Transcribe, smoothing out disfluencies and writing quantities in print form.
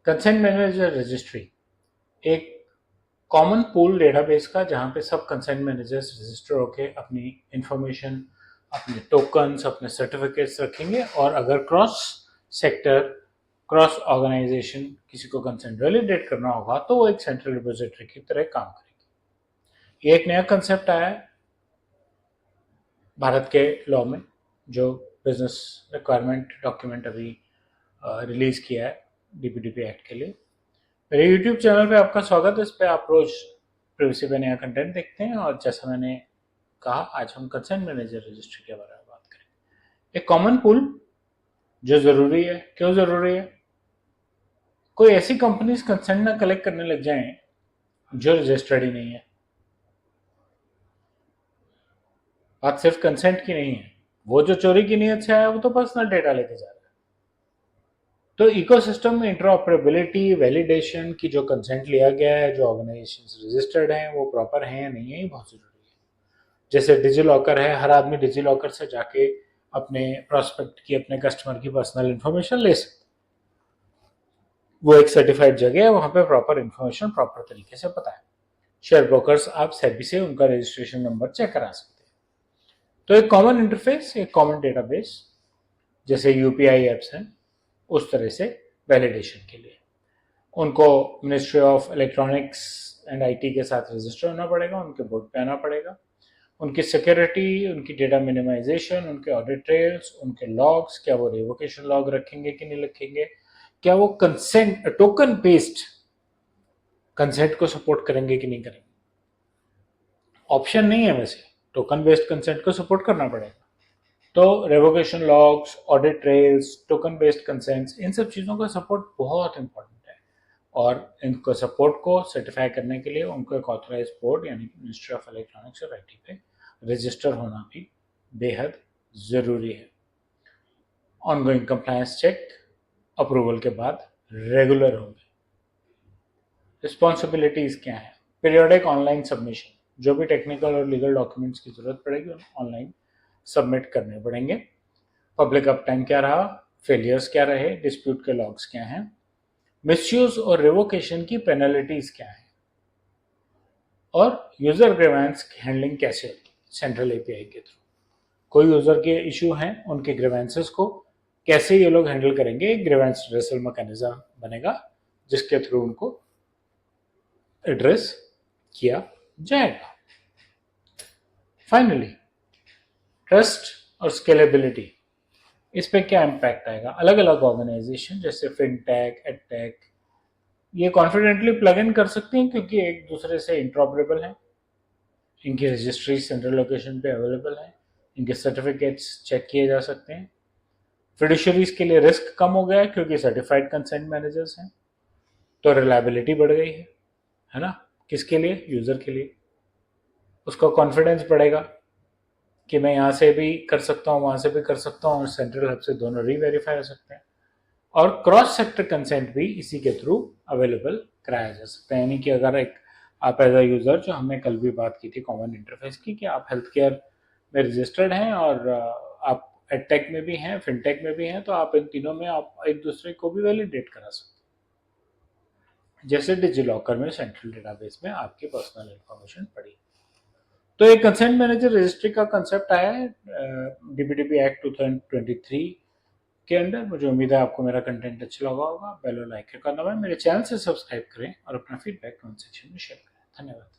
Consent manager registry एक common pool database का जहाँ पे सब कंसेंट मैनेजर्स रजिस्टर होके अपनी इंफॉर्मेशन, अपने टोकन्स, अपने सर्टिफिकेट्स रखेंगे और अगर क्रॉस सेक्टर, क्रॉस ऑर्गेनाइजेशन किसी को कंसेंट वैलिडेट करना होगा तो वो एक सेंट्रल रिपोजिटरी की तरह काम करेगी। ये एक नया कंसेप्ट आया है भारत के लॉ में, जो बिजनेस रिक्वायरमेंट डॉक्यूमेंट अभी रिलीज किया है डीपीडीपी एक्ट के लिए। मेरे यूट्यूब चैनल पे आपका स्वागत है। इस पे आप रोज प्रिवेसी पे नया कंटेंट देखते हैं और जैसा मैंने कहा आज हम कंसेंट मैनेजर रजिस्ट्री के बारे में बात करेंगे। एक कॉमन पूल जो जरूरी है। क्यों जरूरी है? कोई ऐसी कंपनीज कंसेंट ना कलेक्ट करने लग जाएं जो रजिस्टर्ड ही नहीं है। बात सिर्फ कंसेंट की नहीं है, वो जो चोरी की नीयत से आया वो तो पर्सनल डेटा लेके जा रहा है। तो इकोसिस्टम में इंटरऑपरेबिलिटी, वैलिडेशन की जो कंसेंट लिया गया है, जो ऑर्गेनाइजेशन रजिस्टर्ड हैं वो प्रॉपर हैं या नहीं है, ये बहुत जरूरी है। जैसे डिजी लॉकर है, हर आदमी डिजी लॉकर से जाके अपने प्रोस्पेक्ट की, अपने कस्टमर की पर्सनल इंफॉर्मेशन ले सकते। वो एक सर्टिफाइड जगह है, वहां पे प्रॉपर इंफॉर्मेशन प्रॉपर तरीके से पता है। शेयर ब्रोकर्स आप सेबी से उनका रजिस्ट्रेशन नंबर चेक करा सकते हैं। तो एक कॉमन इंटरफेस, एक कॉमन डेटाबेस, जैसे यूपीआई एप्स हैं उस तरह से वैलिडेशन के लिए उनको ministry of electronics and IT के साथ रजिस्टर होना पड़ेगा, उनके बोर्ड पे आना पड़ेगा। उनकी सिक्योरिटी, उनकी डेटा मिनिमाइजेशन, उनके ऑडिट ट्रेल्स, उनके लॉग्स, क्या वो रिवोकेशन लॉग रखेंगे कि नहीं रखेंगे, क्या वो कंसेंट टोकन बेस्ड कंसेंट को सपोर्ट करेंगे कि नहीं करेंगे। ऑप्शन नहीं है वैसे, टोकन बेस्ड कंसेंट को सपोर्ट करना पड़ेगा। तो revocation logs, audit trails, token based consents, इन सब चीज़ों का सपोर्ट बहुत इंपॉर्टेंट है। और इनको सपोर्ट को सर्टिफाई करने के लिए उनको एक ऑथराइज बोर्ड यानी कि मिनिस्ट्री ऑफ इलेक्ट्रॉनिक्स और आईटी पे रजिस्टर होना भी बेहद ज़रूरी है। ऑनगोइंग कंप्लायंस चेक अप्रूवल के बाद रेगुलर होंगे। रिस्पॉन्सिबिलिटीज़ क्या है? पीरियोडिक ऑनलाइन सबमिशन, जो भी टेक्निकल और लीगल डॉक्यूमेंट्स की जरूरत पड़ेगी ऑनलाइन सबमिट करने पड़ेंगे। पब्लिक अप टाइम क्या रहा, फेलियर्स क्या रहे, डिस्प्यूट के लॉग्स क्या हैं, मिसयूज और रिवोकेशन की पेनल्टीज क्या है, और यूजर ग्रीवेंस हैंडलिंग कैसे होगी सेंट्रल एपीआई के थ्रू। कोई यूजर के इशू हैं, उनके ग्रीवेंसेस को कैसे ये लोग हैंडल करेंगे। एक ग्रीवेंस रेसल मैकेनिज्म बनेगा जिसके थ्रू उनको एड्रेस किया जाएगा। फाइनली ट्रस्ट और स्केलेबिलिटी, इस पे क्या इम्पैक्ट आएगा। अलग अलग ऑर्गेनाइजेशन जैसे फिनटेक, एडटेक, ये कॉन्फिडेंटली प्लग इन कर सकते हैं क्योंकि एक दूसरे से इंटरऑपरेबल है। इनकी रजिस्ट्री सेंट्रल लोकेशन पे अवेलेबल है, इनके सर्टिफिकेट्स चेक किए जा सकते हैं। फिडुशरीज के लिए रिस्क कम हो गया है क्योंकि सर्टिफाइड कंसेंट मैनेजर्स हैं, तो रिलायबिलिटी बढ़ गई है ना। किसके लिए? यूजर के लिए। उसका कॉन्फिडेंस बढ़ेगा कि मैं यहाँ से भी कर सकता हूँ, वहाँ से भी कर सकता हूँ, और सेंट्रल हब से दोनों री-वेरीफाई हो सकते हैं। और क्रॉस सेक्टर कंसेंट भी इसी के थ्रू अवेलेबल कराया जा सकता है। यानी कि अगर एक आप एज अ यूजर, जो हमने कल भी बात की थी कॉमन इंटरफेस की, कि आप हेल्थ केयर में रजिस्टर्ड हैं और आप एडटेक में भी हैं, फिनटेक में भी हैं, तो आप इन तीनों में आप एक दूसरे को भी वैलिडेट करा सकते हैं। जैसे डिजी लॉकर में सेंट्रल डेटाबेस में आपकी पर्सनल इंफॉर्मेशन पड़ी। तो एक कंसेंट मैनेजर रजिस्ट्री का कंसेप्ट आया है डीपीडीपी एक्ट 2023 के अंदर। मुझे उम्मीद है आपको मेरा कंटेंट अच्छा लगा होगा। बेल और लाइक करना, मेरे चैनल से सब्सक्राइब करें और अपना फीडबैक कमेंट सेक्शन में शेयर करें। धन्यवाद।